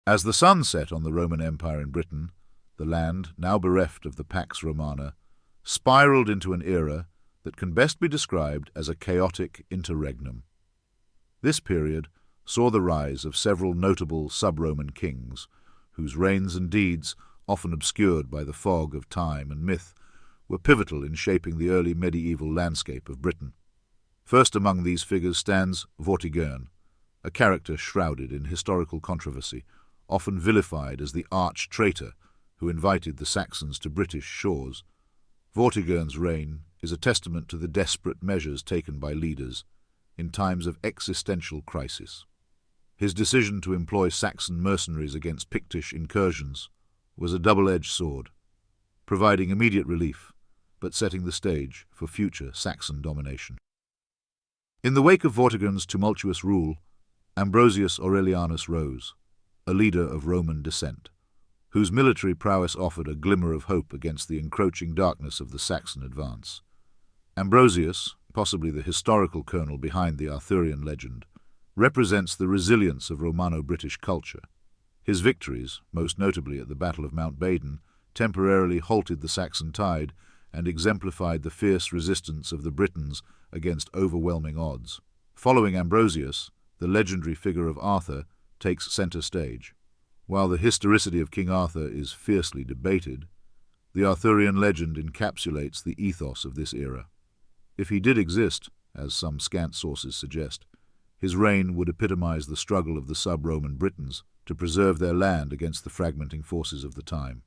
As the sun set on the Roman Empire in Britain, the land, now bereft of the Pax Romana, spiraled into an era that can best be described as a chaotic interregnum. This period saw the rise of several notable sub-Roman kings, whose reigns and deeds, often obscured by the fog of time and myth, were pivotal in shaping the early medieval landscape of Britain. First among these figures stands Vortigern, a character shrouded in historical controversy, often vilified as the arch-traitor who invited the Saxons to British shores. Vortigern's reign is a testament to the desperate measures taken by leaders in times of existential crisis. His decision to employ Saxon mercenaries against Pictish incursions was a double-edged sword, providing immediate relief, but setting the stage for future Saxon domination. In the wake of Vortigern's tumultuous rule, Ambrosius Aurelianus rose, a leader of Roman descent, whose military prowess offered a glimmer of hope against the encroaching darkness of the Saxon advance. Ambrosius, possibly the historical kernel behind the Arthurian legend, represents the resilience of Romano-British culture. His victories, most notably at the Battle of Mount Badon, temporarily halted the Saxon tide and exemplified the fierce resistance of the Britons against overwhelming odds. Following Ambrosius, the legendary figure of Arthur takes center stage. While the historicity of King Arthur is fiercely debated, the Arthurian legend encapsulates the ethos of this era. If he did exist, as some scant sources suggest, his reign would epitomize the struggle of the sub-Roman Britons to preserve their land against the fragmenting forces of the time.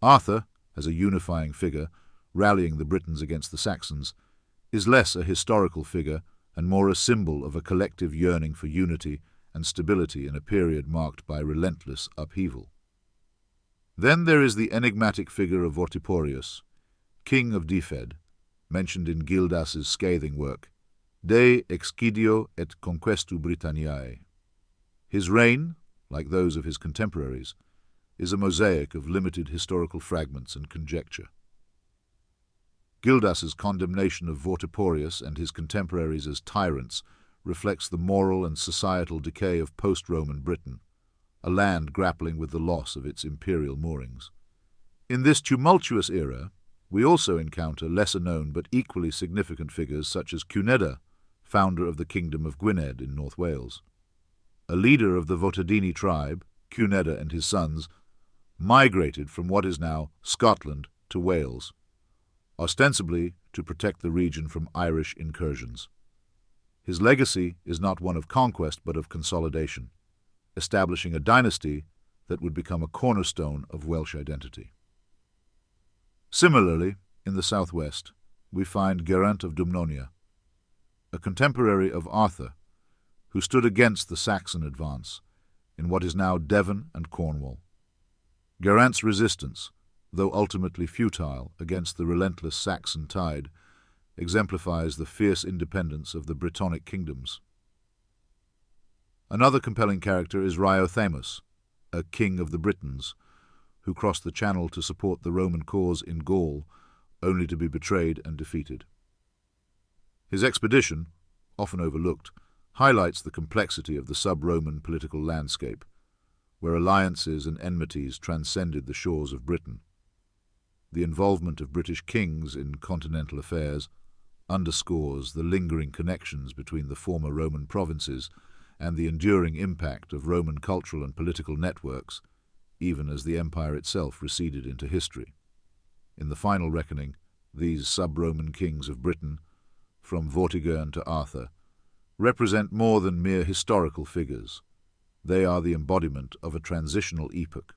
Arthur, as a unifying figure, rallying the Britons against the Saxons, is less a historical figure and more a symbol of a collective yearning for unity and stability in a period marked by relentless upheaval. Then there is the enigmatic figure of Vortiporius, king of Dyfed, mentioned in Gildas's scathing work, De Excidio et Conquestu Britanniae. His reign, like those of his contemporaries, is a mosaic of limited historical fragments and conjecture. Gildas's condemnation of Vortiporius and his contemporaries as tyrants reflects the moral and societal decay of post-Roman Britain, a land grappling with the loss of its imperial moorings. In this tumultuous era, we also encounter lesser-known but equally significant figures such as Cunedda, founder of the Kingdom of Gwynedd in North Wales. A leader of the Votadini tribe, Cunedda and his sons, migrated from what is now Scotland to Wales, ostensibly to protect the region from Irish incursions. His legacy is not one of conquest but of consolidation, establishing a dynasty that would become a cornerstone of Welsh identity. Similarly, in the southwest, we find Geraint of Dumnonia, a contemporary of Arthur, who stood against the Saxon advance in what is now Devon and Cornwall. Geraint's resistance, though ultimately futile against the relentless Saxon tide, exemplifies the fierce independence of the Brittonic kingdoms. Another compelling character is Riothamus, a king of the Britons, who crossed the Channel to support the Roman cause in Gaul, only to be betrayed and defeated. His expedition, often overlooked, highlights the complexity of the sub-Roman political landscape, where alliances and enmities transcended the shores of Britain. The involvement of British kings in continental affairs underscores the lingering connections between the former Roman provinces and the enduring impact of Roman cultural and political networks, even as the empire itself receded into history. In the final reckoning, these sub-Roman kings of Britain, from Vortigern to Arthur, represent more than mere historical figures. They are the embodiment of a transitional epoch.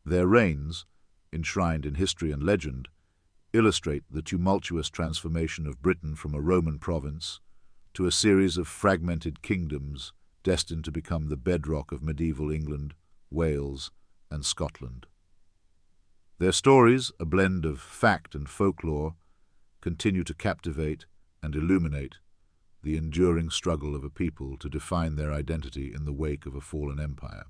Their reigns, enshrined in history and legend, illustrate the tumultuous transformation of Britain from a Roman province to a series of fragmented kingdoms destined to become the bedrock of medieval England, Wales, and Scotland. Their stories, a blend of fact and folklore, continue to captivate and illuminate the enduring struggle of a people to define their identity in the wake of a fallen empire.